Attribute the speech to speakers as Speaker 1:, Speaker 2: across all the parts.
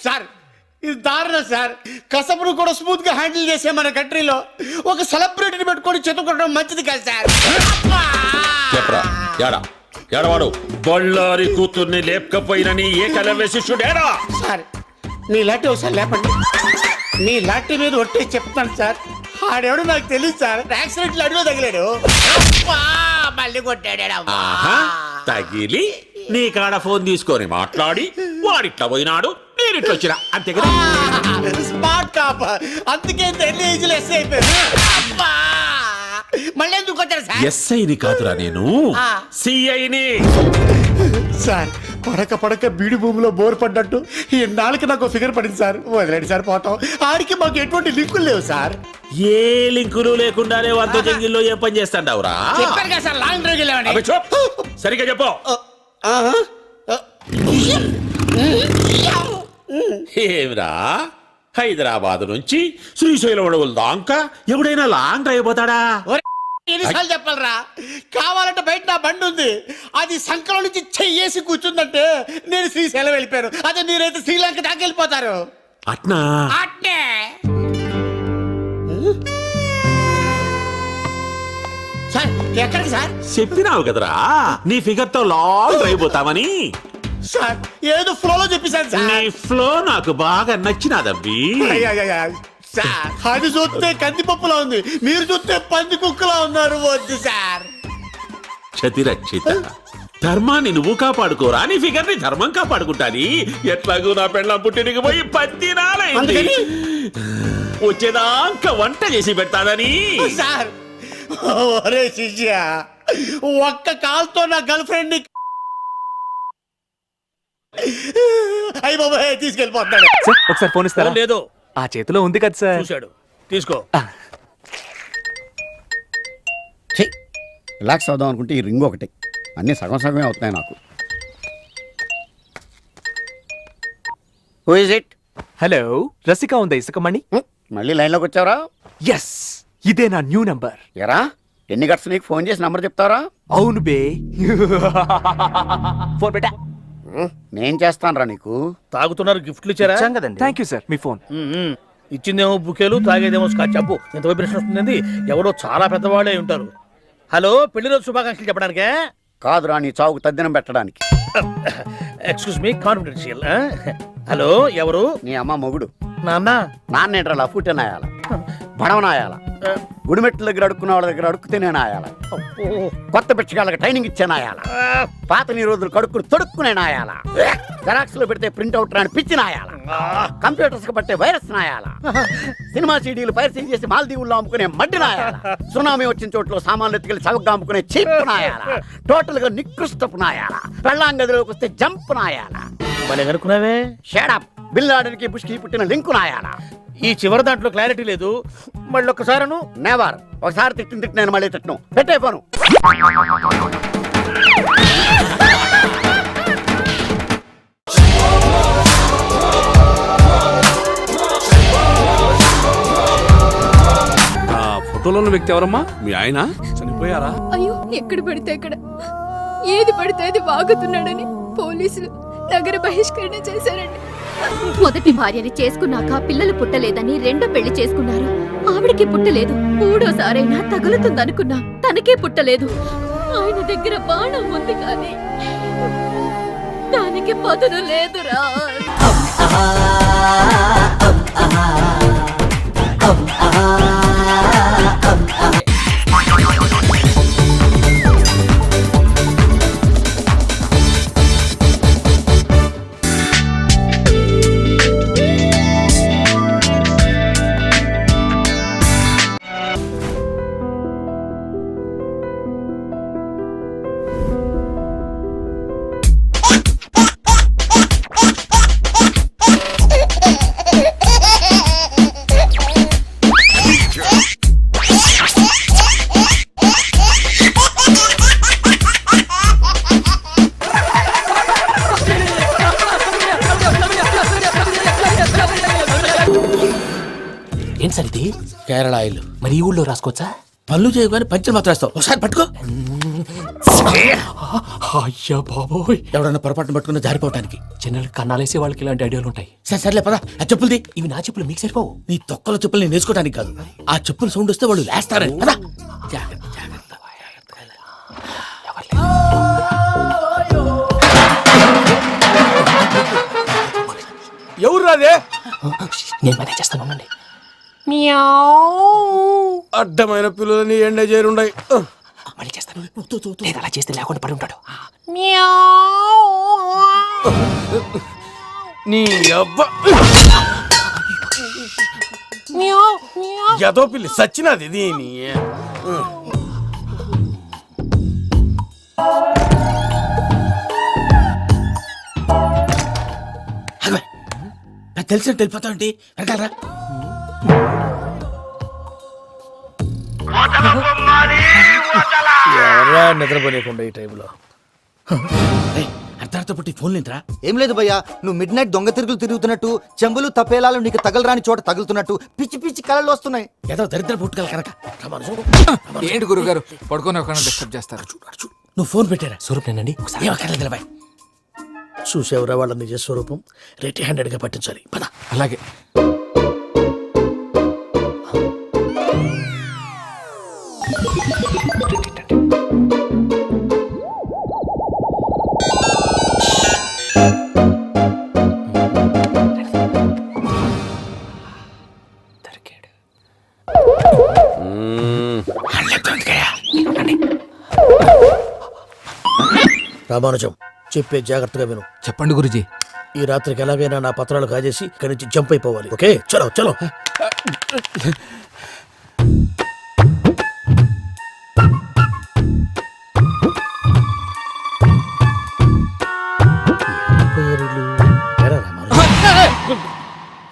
Speaker 1: Sir ఇది దారుణం sir. కసపును కూడా స్మూత్ గా హ్యాండిల్ చేసే మన కంట్రీలో ఒక సెలబ్రిటీని పెట్టుకొని చెతుకోవడం మంచిది కాదు సార్.
Speaker 2: చెప్పరా ఏడవాడు బళ్ళారి కూతుర్ని లేపకపోయినని ఏ కలవే శిష్యుడేరా?
Speaker 1: సార్ మీ లాంటి ఒకసారి లేపండి. మీ లాంటి మీద ఒట్టే చెప్తాను సార్. ఆడెవడు నాకు తెలియదు సార్. యాక్సిడెంట్ లో అడిలో తగిలాడు. మళ్ళీ కొట్టాడు.
Speaker 2: తగిలి నీ కాడ ఫోన్ తీసుకొని మాట్లాడి వాడిట్లా పోయినాడు, నేను ఇట్లా వచ్చినా అంతే కదా.
Speaker 1: Smart top. అందుకే ఎర్లీ ఏజ్ లో ఎస్ఐ అయిపోయారు. మళ్ళీ ఎందుకు కొట్టారు సార్?
Speaker 2: ఎస్ఐని కాదురా నేను, సిఐని.
Speaker 1: సార్ పడక బీడి భూమిలో బోర్ పడ్డట్టు ఈ నాలుగు నాకు ఫిగర్ పడింది సార్. వదిలేండి సార్, పోతాం. ఆడికి మాకు ఎటువంటి లింకులు లేవు సార్.
Speaker 2: ఏ లింకులు లేకుండానే వంతో జంగిల్లో ఏం పని చేస్తాండవురా?
Speaker 1: చెప్పారు కదా సార్, లాంగ్ డ్రైవ్ వెళ్ళామని.
Speaker 2: సరిగ్గా చెప్పు. ఏమిరా, హైదరాబాద్ నుంచి శ్రీశైలం అడవుల దాకా ఎవడైనా లాంగ్ డ్రైవ్ పోతాడా?
Speaker 1: ఎన్నిసార్లు చెప్పాలరా? కావాలంటే బయట నా బండి ఉంది, అది సంకలం నుంచి చెయ్యేసి కూర్చుందంటే నేను శ్రీశైలం వెళ్ళిపోయాను. అదే మీరైతే శ్రీలంక దాకా వెళ్ళిపోతారు.
Speaker 2: అట్నా?
Speaker 1: అట్నే. సార్ ఎక్కడికి సార్?
Speaker 2: చెప్పినావు కదరా నీ ఫిగర్ తో లాంగ్ డ్రైవ్ పోతామని.
Speaker 1: సార్ ఏదో ఫ్లోలో చెప్పేశాను సార్.
Speaker 2: నీ ఫ్లో నాకు బాగా నచ్చినాదబ్బి.
Speaker 1: సార్ అది చూస్తే కందిపప్పులా ఉంది, మీరు చూస్తే పంది కుక్కలా ఉన్నారు. వద్దు సార్.
Speaker 2: క్షతిరక్షిత, ధర్మాన్ని నువ్వు కాపాడుకోరా, నీ ఫిగర్ ని ధర్మం కాపాడుకుంటాది. ఎట్లాగూ నా పెళ్ళం పుట్టినకి పోయి 10 నాలైంది. వచ్చేదాకా వంట చేసి పెడతాదని.
Speaker 1: సార్ ఒరే శిష్య, ఒక్క కాల్తో నా గర్ల్ ఫ్రెండ్ అయ్యి బాబాయ్ తీసుకెళ్ళిపోతాడు.
Speaker 3: ఒకసారి ఫోన్ ఇస్తారా?
Speaker 4: లేదు,
Speaker 3: ఆ చేతిలో ఉంది కదా సార్.
Speaker 4: చూశాడు, తీసుకో.
Speaker 5: రిలాక్స్ అవుదాం అనుకుంటే ఈ రింగ్ ఒకటి, అన్నీ సగం సగమే అవుతున్నాయి నాకు. Who is it?
Speaker 3: హలో, రసిక ఉందా ఇసుకమణి?
Speaker 5: మళ్ళీ లైన్లోకి వచ్చావరా?
Speaker 3: ఎస్, ఇదే నా న్యూ నంబర్.
Speaker 5: ఎరా ఎన్ని గట్స్ నీకు ఫోన్ చేసి నంబర్ చెప్తావరా?
Speaker 3: అవును బే. ఫోన్ పెట్టా.
Speaker 5: నేను చేస్తానురా నీకు.
Speaker 4: తాగుతున్నారు, గిఫ్ట్లు ఇచ్చారా?
Speaker 3: Thank you sir. మీ ఫోన్
Speaker 4: ఇచ్చిందేమో బుకేలు, తాగేదేమో స్కాచ్. చెప్పు, ఎంత వైబ్రేషన్ వస్తుంది. ఎవరో చాలా పెద్దవాళ్ళే ఉంటారు. హలో, పెళ్లి రోజు శుభాకాంక్షలు చెప్పడానికే?
Speaker 5: కాదురా, నీ చావుకు తద్దినం పెట్టడానికి.
Speaker 4: Excuse me, confidential. హలో, ఎవరు?
Speaker 5: నీ అమ్మ మొగుడు.
Speaker 4: నాన్న
Speaker 5: నాయలా ఫుట్ నాయాల, బడవనాయాల, గుడిమెట్ల దగ్గర అడుక్కున్న వాళ్ళ దగ్గర అడుక్కుతే నేను ఆయాల, కొత్త పిచ్చగాళ్ళకి ట్రైనింగ్ ఇచ్చానాయాల, పాత నీ రోజులు కడుక్కుని తొడుక్కునే నాయాల, జెరాక్స్ లో పెడితే ప్రింట్అవుట్ రాని పిచ్చి నాయాల, కంప్యూటర్స్ కి పట్టే వైరస్ నాయాల, సినిమా సీడీలు పైరసీ చేసి మాల్దీవుల్లో అమ్ముకునే మడ్డి నాయాల, సునామీ వచ్చిన చోట్ల సామాన్లు ఎత్తుకెళ్ళి చవకగా అమ్ముకునే చీప్ నాయాల, టోటల్ గా నికృష్టపు నాయాల, పెళ్ళాం గదిలోకి వస్తే జంప్ నాయాల.
Speaker 4: మళ్ళీ కనుక్కున్నావే?
Speaker 5: షేడప్, బిల్ లాడెన్కి బుష్కి పుట్టిన లింకు నాయాల.
Speaker 4: ఈ చివరి దాంట్లో క్లారిటీ లేదు. మళ్ళీ ఒక్కసారి
Speaker 5: నెవర్. ఒకసారి తిట్టిన నేను మళ్ళీ తిట్టను. పెట్టే ఫోను.
Speaker 6: ఫోటోలో ఉన్న వ్యక్తి ఎవరమ్మా? మీ ఆయన చనిపోయారా?
Speaker 7: అయ్యో, ఎక్కడ పడితే అక్కడ, ఏది పడితే అది వాగుతున్నాడని పోలీసులు నగర బహిష్కరణ చేశారండి.
Speaker 8: మొదటి భార్యని చేసుకున్నాక పిల్లలు పుట్టలేదని రెండో పెళ్లి చేసుకున్నారు. ఆవిడకి పుట్టలేదు. మూడోసారైనా తగులుతుందనుకున్నా, తనకే పుట్టలేదు. ఆయన దగ్గర బాణం ఉంది కానీ దానికి పదును లేదురా.
Speaker 4: ఏం సార్ ఇది?
Speaker 1: కేరళ ఆయిల్.
Speaker 4: మరి ఈ ఊళ్ళో రాసుకోవచ్చా?
Speaker 1: పళ్ళు చేయగానే పంచలు మాత్రం వేస్తావు. ఒకసారి పట్టుకో.
Speaker 9: అయ్యా బాబోయ్,
Speaker 4: ఎవడన్నా పొరపాటున పట్టుకున్న జారిపోవటానికి.
Speaker 9: జనరల్ కన్నాలేసే వాళ్ళకి ఇలాంటి ఐడియాలు ఉంటాయి.
Speaker 4: సర్లే పదా ఆ చెప్పులది.
Speaker 9: ఇవి నా చెప్పులు మీకు సరిపోవు.
Speaker 4: నీ తొక్కల చెప్పులు నేను వేసుకోవడానికి కాదు, ఆ చెప్పుల సౌండ్ వస్తే వాళ్ళు లేస్తారని. పదా జాగ్రత్త జాగ్రత్త.
Speaker 6: ఎవరు రాదే?
Speaker 9: నేను మేనేజ్ చేస్తాను, ఉండండి.
Speaker 6: అడ్డమైన పిల్లలని ఎండ చేరుండయి.
Speaker 9: మళ్ళీ చేస్తాను. లేదు, అలా చేస్తే లేకుండా పడి ఉంటాడు.
Speaker 6: నీ అబ్బా ఎదో పిల్లి సచ్చినది దీని.
Speaker 4: నాకు తెలిసినట్టు వెళ్ళిపోతావంటి వెనకాలరా. ఎవరా నిద్రపోలేకుండా ఈ టైంలో అర్ధరాత్రి పుట్టి ఫోన్ లేంట్రా.
Speaker 10: ఏం లేదు భయ్యా, నువ్వు మిడ్ నైట్ దొంగ తిరుగులు తిరుగుతున్నట్టు, చెంబులు తపేలాలు నీకు తగలరాని చోట తగులుతున్నట్టు పిచ్చి పిచ్చి కళలు వస్తున్నాయి.
Speaker 4: ఏదో దరిద్ర పుట్టుకల కనుక.
Speaker 11: ఏంటి గురుగారు పడుకొని ఒక డిస్టర్బ్ చేస్తారు?
Speaker 4: నువ్వు ఫోన్ పెట్టారా?
Speaker 9: స్వరూప్ నేనండి, ఒకసారి
Speaker 4: ఏమక్కర్లేదు బాయ్. చూసేవరా వాళ్ళ నిజ స్వరూపం. రెట్టి హ్యాండెడ్ గా పట్టించాలి. పద.
Speaker 11: అలాగే.
Speaker 4: రామానుజం చెప్పే జాగ్రత్తగా విను.
Speaker 11: చెప్పండి గురుజీ.
Speaker 4: ఈ రాత్రికి ఎలాగైనా నా పత్రాలు కాజేసి ఇక్కడి నుంచి జంప్ అయిపోవాలి. ఓకే, చలో చలో.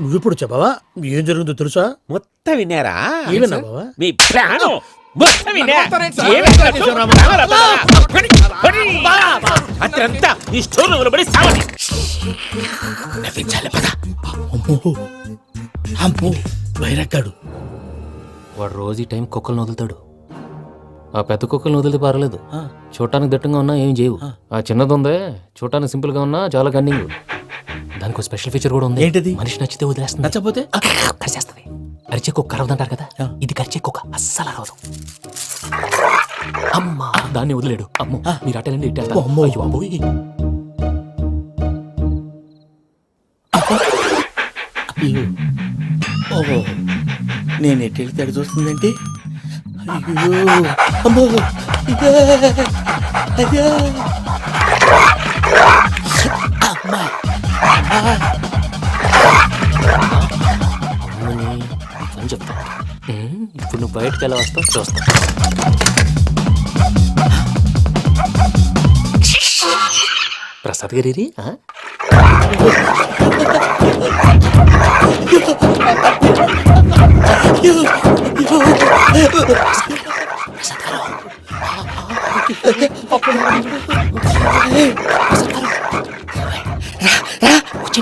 Speaker 4: నువ్వెప్పుడు చెప్పావా? ఏం జరుగుతుందో తెలుసా?
Speaker 2: మొత్తం విన్నారా?
Speaker 4: ఏమన్నా బావా?
Speaker 2: మీ ప్రాణం మొత్తం అత్రంతా ఈ స్టోర్ రూమ్ లో పడి సావని.
Speaker 4: నవ్వించాలి. పద. అమ్మో వైరక్కాడు.
Speaker 9: వాడు రోజు ఈ టైం కుక్కలను వదులుతాడు. ఆ పెద్ద కుక్కలను వదిలితే పర్లేదు, చూడటానికి దట్టంగా ఉన్నా ఏం చేయవు. ఆ చిన్నది ఉందే, చూడటానికి సింపుల్ గా ఉన్నా చాలా కన్నింగ్. దానికి స్పెషల్ ఫీచర్ కూడా ఉంది.
Speaker 4: ఏంటిది?
Speaker 9: మనిషి నచ్చితే వదిలేస్తుంది,
Speaker 4: నచ్చపోతే
Speaker 9: కరిచేస్తుంది. అరిచే కుక్క అరవదంటారు కదా, ఇది కరిచే కుక్క అస్సలు అరవదు. అమ్మా, దాన్ని వదిలేడు. అమ్మో, మీరు అటెండి ఇటు వెళ్తారు.
Speaker 4: అమ్మో.
Speaker 9: అయ్యో అమ్మోయ్.
Speaker 4: ఓహో, నేను ఎటు వెళ్తే అటు చూస్తుందంటే. అయ్యో అమ్మో. అయ్యో. అమ్మా.
Speaker 9: అని చెప్తా. ఇప్పుడు నువ్వు బయటకు ఎలా వస్తావు చూస్తా. ప్రసాద్ గారి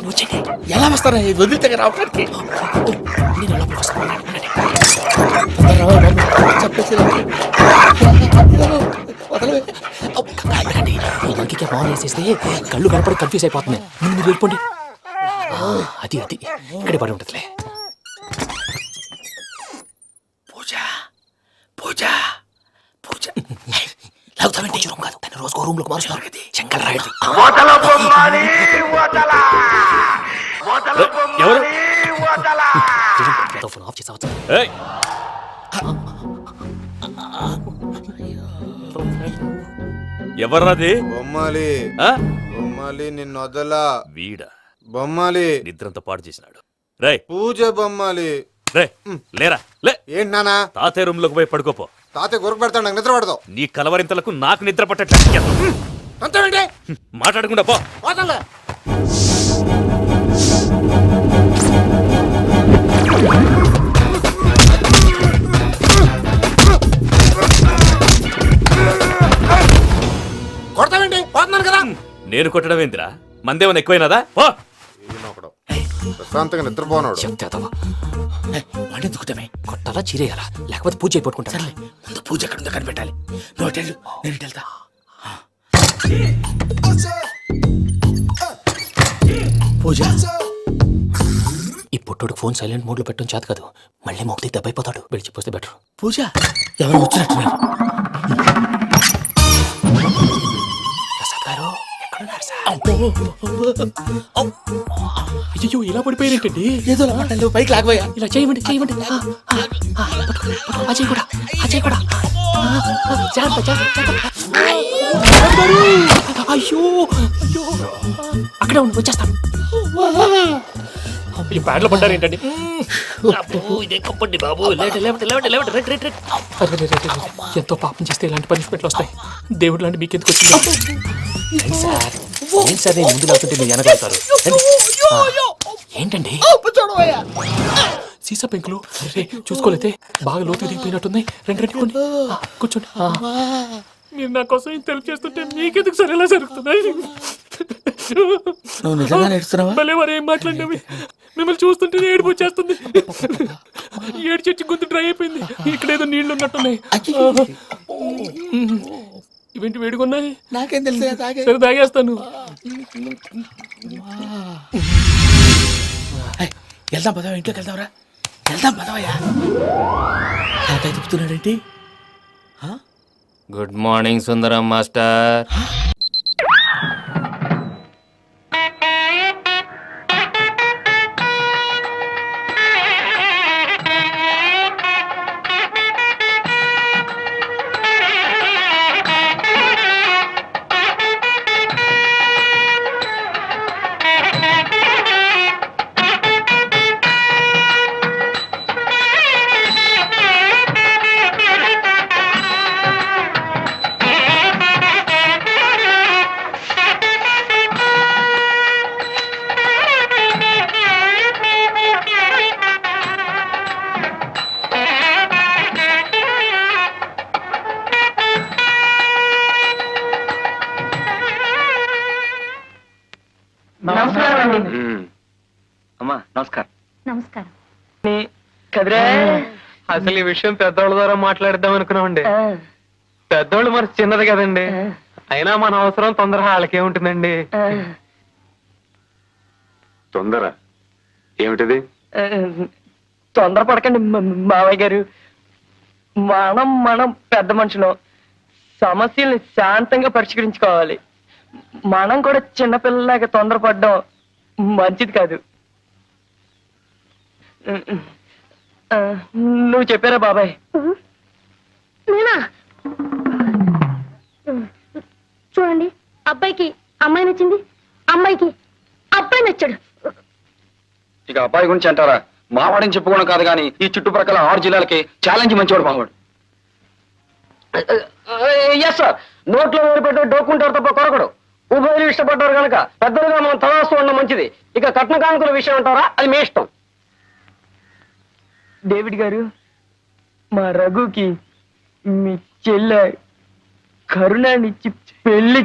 Speaker 9: వచ్చండి.
Speaker 4: ఎలా వస్తారా? వదిలితే రావడానికి.
Speaker 9: నేను లోపలికి వస్తాను. ఈ మంకికి ఫోన్ వేసేస్తే కళ్ళు కనపడి కన్ఫ్యూజ్ అయిపోతున్నాయి. మీరు వెళ్ళిపోండి. అది అది ఇక్కడే పడి ఉంటుందిలే.
Speaker 4: పూజ పూజ పూజ.
Speaker 9: లాగుతామంటే రూమ్ కాదు, తను రోజుకో రూమ్ లోకి మారుస్తున్నారు కదా. శంకర్ రాయుడు ఎవరు ఫోన్ ఆఫ్ చేసావచ్చు.
Speaker 6: ఎవర్రాది?
Speaker 12: బొమ్మాలి
Speaker 6: ఆ?
Speaker 12: బొమ్మాలి నిన్ను వదలా.
Speaker 6: వీడా
Speaker 12: బొమ్మాలి
Speaker 6: నిద్రంతా పాడు చేసినాడు. రే
Speaker 12: పూజ బొమ్మాలి.
Speaker 6: రే లేరా లే.
Speaker 12: ఏంటి నానా?
Speaker 6: తాతయ్య రూమ్ లోకి పోయి పడుకోపో.
Speaker 12: తాతయ్య గురకు పెడతాడు, నాకు నిద్ర పడతావు.
Speaker 6: నీ కలవరింతలకు నాకు నిద్ర పట్టేట
Speaker 12: అంతేంటి?
Speaker 6: మాట్లాడకుండా పో.
Speaker 12: పోతాలే. కొడతావేంటి? పోతున్నాను కదా.
Speaker 6: నేను కొట్టడం ఏంటిరా? మందేమన్నా ఎక్కువైనదా? పో.
Speaker 12: ఈయనొకడు ప్రశాంతంగా నిద్రపోనాడు.
Speaker 4: వాడెందుకుంటామే?
Speaker 9: కొట్టాలా చీరేయాలా, లేకపోతే పూజ అయిపోట్టుకుంటా.
Speaker 4: సర్లే, ముందు పూజ ఎక్కడ ఉందో కనిపెట్టాలి. నువ్వు వెళ్ళు, నేను ఇటు వెళ్తా. పూజ
Speaker 9: ఈ పుట్టోడికి ఫోన్ సైలెంట్ మోడ్ లో పెట్టడం చేత కాదు, మళ్ళీ మొక్కి దెబ్బైపోతాడు. విడిచిపోతే బెటర్.
Speaker 4: పూజ ఎవరు వచ్చినట్టున్నారు?
Speaker 9: ప్రసాద్ గారు ఎక్కడున్నారు సార్? అయ్యో ఇలా పడిపోయినట్టండి.
Speaker 4: ఏదో మాటలు పైకి లాగబోయా.
Speaker 9: ఇలా చేయమండి చేయమండి. అజయ్ కూడా అజయ్ కూడా. జాగ్రత్త, జాగ్రత్త, జాగ్రత్త. అయ్యో అయ్యో అక్కడే ఉండి వచ్చేస్తాను. ఈ బ్యాడ్లో పడ్డారు ఏంటండి? ఇదే కప్పండి బాబు. ఎంతో పాపం చేస్తే ఇలాంటి పనిష్మెంట్లు వస్తాయి. దేవుడు లాంటి మీకెందుకు వచ్చింది? సార్ ఏం సార్ నేను ముందు లేకుంటే మీరు వెనకాడతారు. ఏంటండి సీసా పెంకులు? రే చూసుకోలేతే బాగా లోతు దిగిపోయినట్టున్నాయి. రెండు రెండు కొన్ని కూర్చోండి. మీరు నా కోసం ఇంత హెల్ప్ చేస్తుంటే మీకెందుకు సరే ఎలా జరుగుతున్నాయి?
Speaker 4: నువ్వు నిజంగా నేర్చుతున్నావా?
Speaker 9: భలే మరి ఏం మాట్లాడినవి. మిమ్మల్ని చూస్తుంటే ఏడుపు వచ్చేస్తుంది. ఏడు చెట్టు గొంతు డ్రై అయిపోయింది. ఇక్కడ ఏదో నీళ్లు ఉన్నట్టున్నాయి. ఇవేంటి వేడుకున్నాయి?
Speaker 4: నాకేం తెలుసు.
Speaker 9: సరే తాగేస్తాను.
Speaker 4: వెళ్దాం పదవా, ఇంట్లోకి వెళ్దాంరా. వెళ్దాం పదవయ్యా. తలకాయ తిప్పుతున్నాడేంటి?
Speaker 9: గుడ్ మార్నింగ్ సుందరం మాస్టర్.
Speaker 3: అమ్మా నమస్కారం.
Speaker 8: నమస్కారం.
Speaker 3: కదిరే అసలు ఈ విషయం పెద్దోళ్ళ ద్వారా మాట్లాడదాం అనుకున్నామండి. పెద్దోళ్ళు మరి చిన్నది కదండి, అయినా మన అవసరం తొందర వాళ్ళకేముంటుందండి.
Speaker 6: తొందర ఏమిటిది?
Speaker 3: తొందరపడకండి మావయ్య గారు. మనం పెద్ద మనుషులు, సమస్యల్ని శాంతంగా పరిష్కరించుకోవాలి. మనం కూడా చిన్నపిల్లలాగా తొందరపడడం మంచిది కాదు. నువ్వు చెప్పారా బాబాయ్?
Speaker 8: చూడండి, అబ్బాయికి అమ్మాయి నచ్చింది, అమ్మాయికి అబ్బాయి నచ్చాడు.
Speaker 3: ఇక అబ్బాయి గురించి అంటారా? మావాడని చెప్పుకోవడం కాదు కానీ ఈ చుట్టుప్రక్కల 6 జిల్లాలకి ఛాలెంజ్ మంచివాడు మావాడు. ఎస్ సార్, నోట్లో పెట్టే డోకుంటారు తప్ప కొరకడు. ఉభయలు ఇష్టపడ్డారు కనుక పెద్దలుగా మనం తలాస్తూ ఉండడం మంచిది. ఇక కట్న కానుకల విషయం అంటారా, అది మీ ఇష్టం. డేవిడ్ గారు, మా రఘుకి మీ చెల్లె కరుణానిచ్చి పెళ్లి